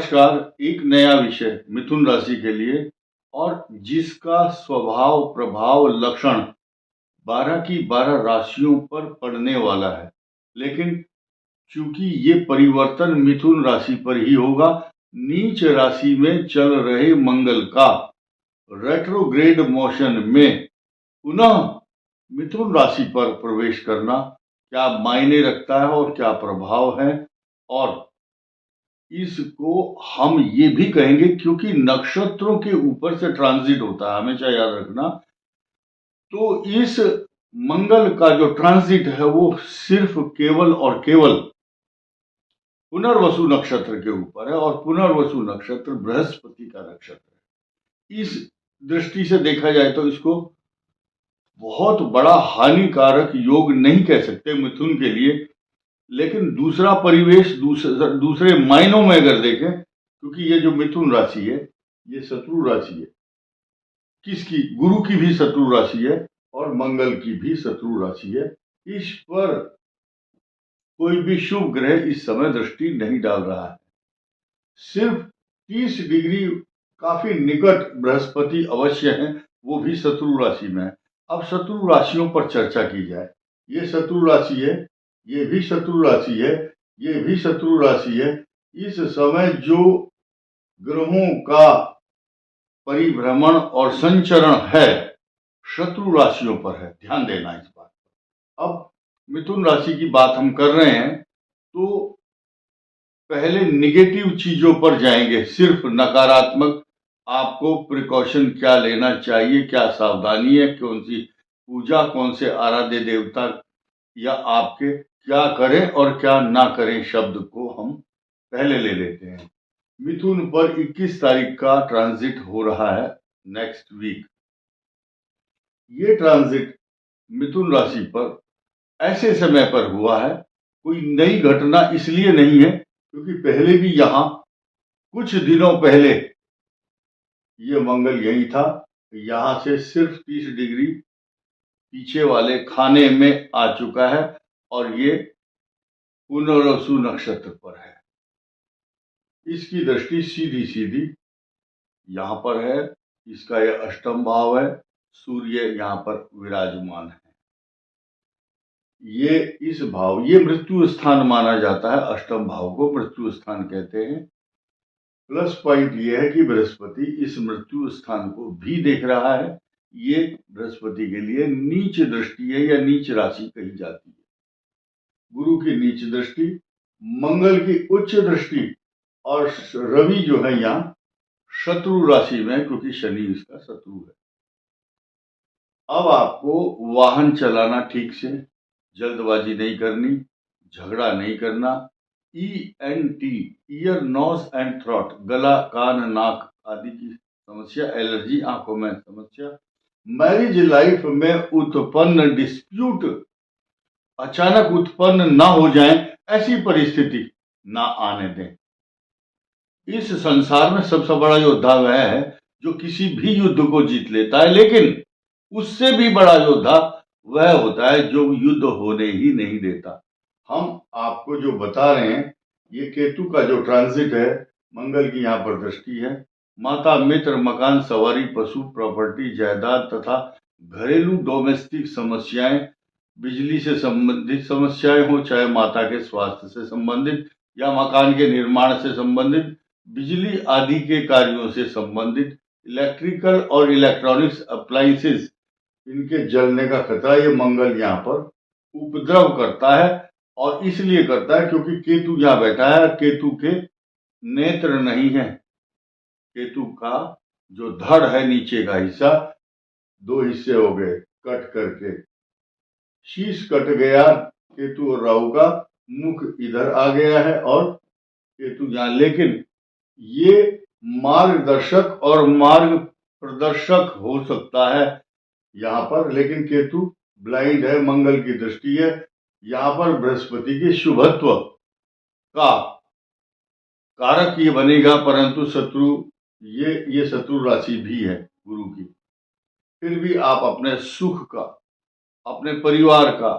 नमस्कार। एक नया विषय मिथुन राशि के लिए, और जिसका स्वभाव प्रभाव लक्षण 12 की 12 राशियों पर पड़ने वाला है। लेकिन चूंकि ये परिवर्तन मिथुन राशि पर ही होगा, नीच राशि में चल रहे मंगल का रेट्रोग्रेड मोशन में पुनः मिथुन राशि पर प्रवेश करना क्या मायने रखता है और क्या प्रभाव है, और इसको हम ये भी कहेंगे क्योंकि नक्षत्रों के ऊपर से ट्रांजिट होता है, हमेशा याद रखना। तो इस मंगल का जो ट्रांजिट है वो सिर्फ केवल और केवल पुनर्वसु नक्षत्र के ऊपर है, और पुनर्वसु नक्षत्र बृहस्पति का नक्षत्र है। इस दृष्टि से देखा जाए तो इसको बहुत बड़ा हानिकारक योग नहीं कह सकते मिथुन के लिए। लेकिन दूसरा परिवेश दूसरे मायनों में अगर देखें, क्योंकि ये जो मिथुन राशि है ये शत्रु राशि है। किसकी? गुरु की भी शत्रु राशि है और मंगल की भी शत्रु राशि है। इस पर कोई भी शुभ ग्रह इस समय दृष्टि नहीं डाल रहा है। सिर्फ 30 डिग्री काफी निकट बृहस्पति अवश्य है, वो भी शत्रु राशि में है। अब शत्रु राशियों पर चर्चा की जाए। ये शत्रु राशि है, ये भी शत्रु राशि है, ये भी शत्रु राशि है। इस समय जो ग्रहों का परिभ्रमण और संचरण है शत्रु राशियों पर है, ध्यान देना इस बात पर। अब मिथुन राशि की बात हम कर रहे हैं तो पहले निगेटिव चीजों पर जाएंगे, सिर्फ नकारात्मक। आपको प्रिकॉशन क्या लेना चाहिए, क्या सावधानी है, कौन सी पूजा, कौन से आराध्य देवता या आपके क्या करें और क्या ना करें शब्द को हम पहले ले लेते हैं। मिथुन पर 21 तारीख का ट्रांजिट हो रहा है नेक्स्ट वीक। ये ट्रांजिट मिथुन राशि पर ऐसे समय पर हुआ है, कोई नई घटना इसलिए नहीं है क्योंकि पहले भी यहां कुछ दिनों पहले ये मंगल यही था। यहां से सिर्फ 30 डिग्री पीछे वाले खाने में आ चुका है और ये पुनर्वसु नक्षत्र पर है। इसकी दृष्टि सीधी सीधी यहां पर है। इसका यह अष्टम भाव है, सूर्य यहां पर विराजमान है। ये इस भाव, ये मृत्यु स्थान माना जाता है, अष्टम भाव को मृत्यु स्थान कहते हैं। प्लस पॉइंट ये है कि बृहस्पति इस मृत्यु स्थान को भी देख रहा है। ये बृहस्पति के लिए नीच दृष्टि है या नीच राशि कही जाती है। गुरु की नीच दृष्टि, मंगल की उच्च दृष्टि, और रवि जो है यहाँ शत्रु राशि में, क्योंकि शनि इसका शत्रु है। अब आपको वाहन चलाना ठीक से, जल्दबाजी नहीं करनी, झगड़ा नहीं करना। ENT, ear nose and throat, गला कान नाक आदि की समस्या, एलर्जी, आंखों में समस्या, मैरिज लाइफ में उत्पन्न डिस्प्यूट अचानक उत्पन्न ना हो जाए, ऐसी परिस्थिति ना आने दें। इस संसार में सबसे बड़ा योद्धा वह है जो किसी भी युद्ध को जीत लेता है, लेकिन उससे भी बड़ा योद्धा वह होता है जो युद्ध होने ही नहीं देता। हम आपको जो बता रहे हैं, ये केतु का जो ट्रांजिट है, मंगल की यहाँ पर दृष्टि है। माता, मित्र, मकान, सवारी, पशु, प्रॉपर्टी, जायदाद तथा घरेलू डोमेस्टिक समस्याएं, बिजली से संबंधित समस्याएं हो, चाहे माता के स्वास्थ्य से संबंधित या मकान के निर्माण से संबंधित, बिजली आदि के कार्यों से संबंधित, इलेक्ट्रिकल और इलेक्ट्रॉनिक्स अप्लायंसेस, इनके जलने का खतरा, ये मंगल यहाँ पर उपद्रव करता है। और इसलिए करता है क्योंकि केतु यहाँ बैठा है। केतु के नेत्र नहीं है। केतु का जो धड़ है, नीचे का हिस्सा, दो हिस्से हो गए कट करके, शीश कट गया केतु और राहु का, मुख इधर आ गया है और केतु यहाँ। लेकिन ये मार्गदर्शक और मार्ग प्रदर्शक हो सकता है यहाँ पर, लेकिन केतु ब्लाइंड है, मंगल की दृष्टि है। यहाँ पर बृहस्पति के शुभत्व का कारक ये बनेगा, परंतु शत्रु, ये शत्रु राशि भी है गुरु की। फिर भी आप अपने सुख का, अपने परिवार का,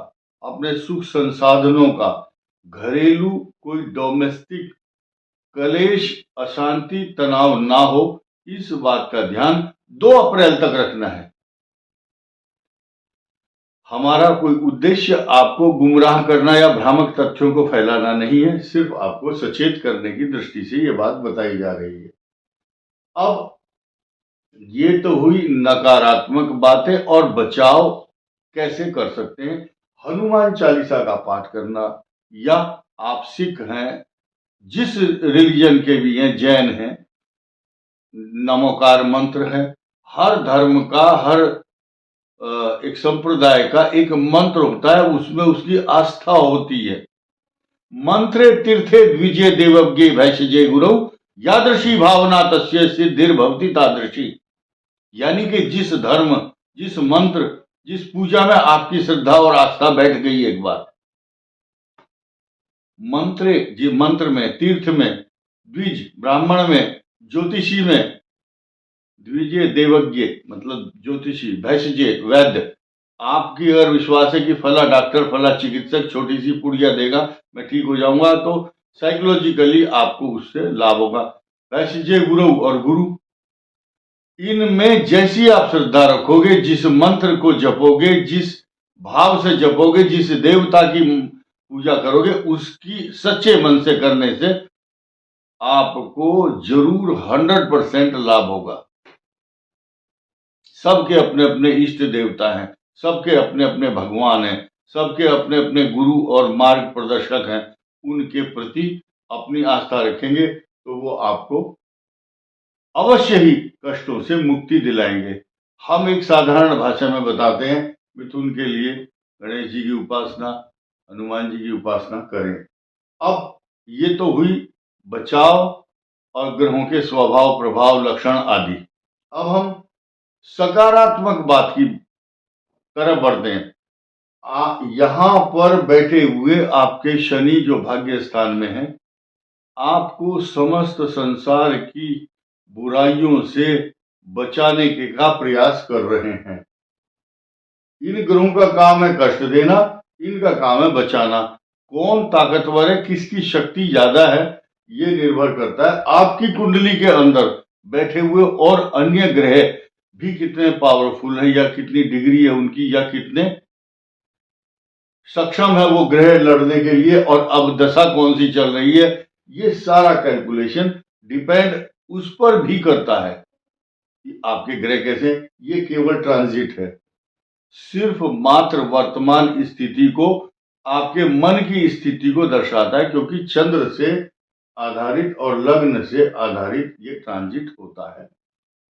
अपने सुख संसाधनों का, घरेलू कोई डोमेस्टिक कलेश, अशांति, तनाव ना हो, इस बात का ध्यान 2 अप्रैल तक रखना है। हमारा कोई उद्देश्य आपको गुमराह करना या भ्रामक तथ्यों को फैलाना नहीं है, सिर्फ आपको सचेत करने की दृष्टि से ये बात बताई जा रही है। अब ये तो हुई नकारात्मक बातें, और बचाव कैसे कर सकते हैं। हनुमान चालीसा का पाठ करना, या आप सिख हैं, जिस रिलीजन के भी हैं, जैन हैं, नमोकार मंत्र है। हर धर्म का, हर एक संप्रदाय का एक मंत्र होता है, उसमें उसकी आस्था होती है। मंत्रे तीर्थे द्विजे देवज्ञे भैषजे गुरु, यादृशी भावना तस्य सिद्धिर्भवति तादृशी। यानी कि जिस धर्म, जिस मंत्र, जिस पूजा में आपकी श्रद्धा और आस्था बैठ गई एक बार, मंत्र में, तीर्थ में, द्विज ब्राह्मण में, ज्योतिषी में, द्विजे देवज्ञ मतलब ज्योतिषी, भैषजे वैद्य, आपकी अगर विश्वास है कि फला डॉक्टर, फला चिकित्सक छोटी सी पुड़िया देगा, मैं ठीक हो जाऊंगा, तो साइकोलॉजिकली आपको उससे लाभ होगा। भैषजे गुरु, और गुरु, इनमें जैसी आप श्रद्धा रखोगे, जिस मंत्र को जपोगे, जिस भाव से जपोगे, जिस देवता की पूजा करोगे, उसकी सच्चे मन से करने से आपको जरूर 100% लाभ होगा। सबके अपने अपने इष्ट देवता हैं, सबके अपने अपने भगवान हैं, सबके अपने अपने गुरु और मार्ग प्रदर्शक हैं। उनके प्रति अपनी आस्था रखेंगे तो वो आपको अवश्य ही कष्टों से मुक्ति दिलाएंगे। हम एक साधारण भाषा में बताते हैं, मिथुन के लिए गणेश जी की उपासना, हनुमान जी की उपासना करें। अब ये तो हुई बचाव और ग्रहों के स्वभाव, प्रभाव, लक्षण आदि। अब हम सकारात्मक बात की तरफ बढ़ते हैं। यहां पर बैठे हुए आपके शनि जो भाग्य स्थान में है, आपको समस्त संसार की बुराइयों से बचाने के का प्रयास कर रहे हैं। इन ग्रहों का काम है कष्ट देना, इनका काम है बचाना। कौन ताकतवर है, किसकी शक्ति ज्यादा है, ये निर्भर करता है आपकी कुंडली के अंदर बैठे हुए और अन्य ग्रह भी कितने पावरफुल है, या कितनी डिग्री है उनकी, या कितने सक्षम है वो ग्रह लड़ने के लिए, और अब दशा कौन सी चल रही है। ये सारा कैलकुलेशन डिपेंड उस पर भी करता है कि आपके ग्रह कैसे। ये केवल ट्रांजिट है, सिर्फ मात्र वर्तमान स्थिति को, आपके मन की स्थिति को दर्शाता है, क्योंकि चंद्र से आधारित और लग्न से आधारित ये ट्रांजिट होता है।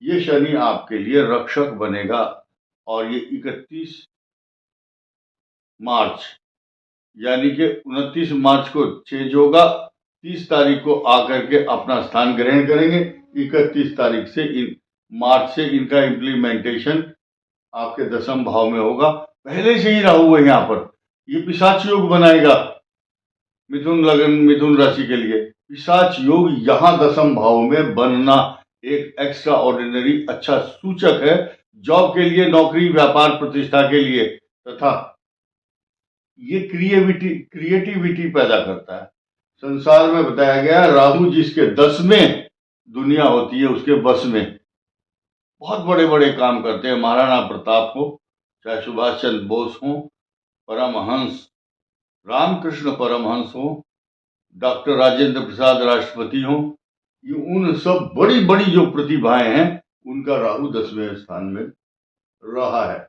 ये शनि आपके लिए रक्षक बनेगा, और ये 31 मार्च यानी कि 29 मार्च को चेंज होगा, 30 तारीख को आकर के अपना स्थान ग्रहण करेंगे। 31 तारीख से मार्च से इनका इम्प्लीमेंटेशन आपके 10वें भाव में होगा। पहले से ही राहु है यहाँ पर, ये पिशाच योग बनाएगा मिथुन लग्न, मिथुन राशि के लिए। पिशाच योग यहाँ 10वें भाव में बनना एक एक्स्ट्रा ऑर्डिनरी अच्छा सूचक है, जॉब के लिए, नौकरी, व्यापार, प्रतिष्ठा के लिए, तथा ये क्रिएटिविटी पैदा करता है। संसार में बताया गया राहु जिसके 10 में दुनिया होती है, उसके बस में बहुत बड़े बड़े काम करते हैं। महाराणा प्रताप हो, चाहे सुभाष चंद्र बोस हो, परमहंस रामकृष्ण परमहंस हो, डॉक्टर राजेंद्र प्रसाद राष्ट्रपति हो, ये उन सब बड़ी बड़ी जो प्रतिभाएं हैं, उनका राहु 10वें स्थान में रहा है।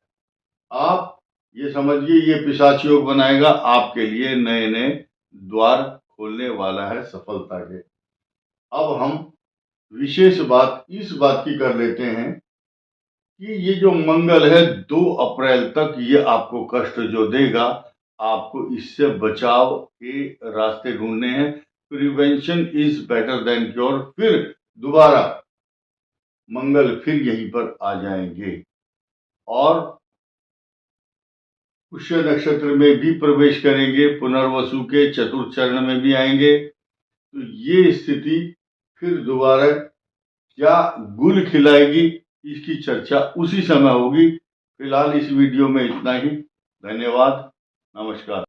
आप ये समझिए, ये पिशाच योग बनाएगा आपके लिए, नए नए द्वार खोलने वाला है सफलता के। अब हम विशेष बात इस बात की कर लेते हैं कि ये जो मंगल है 2 अप्रैल तक ये आपको कष्ट जो देगा, आपको इससे बचाव के रास्ते ढूंढने हैं। Prevention is better than cure. फिर दोबारा मंगल फिर यहीं पर आ जाएंगे, और पुष्य नक्षत्र में भी प्रवेश करेंगे, पुनर्वसु के चतुर्थ चरण में भी आएंगे। तो ये स्थिति फिर दोबारा क्या गुल खिलाएगी, इसकी चर्चा उसी समय होगी। फिलहाल इस वीडियो में इतना ही। धन्यवाद, नमस्कार।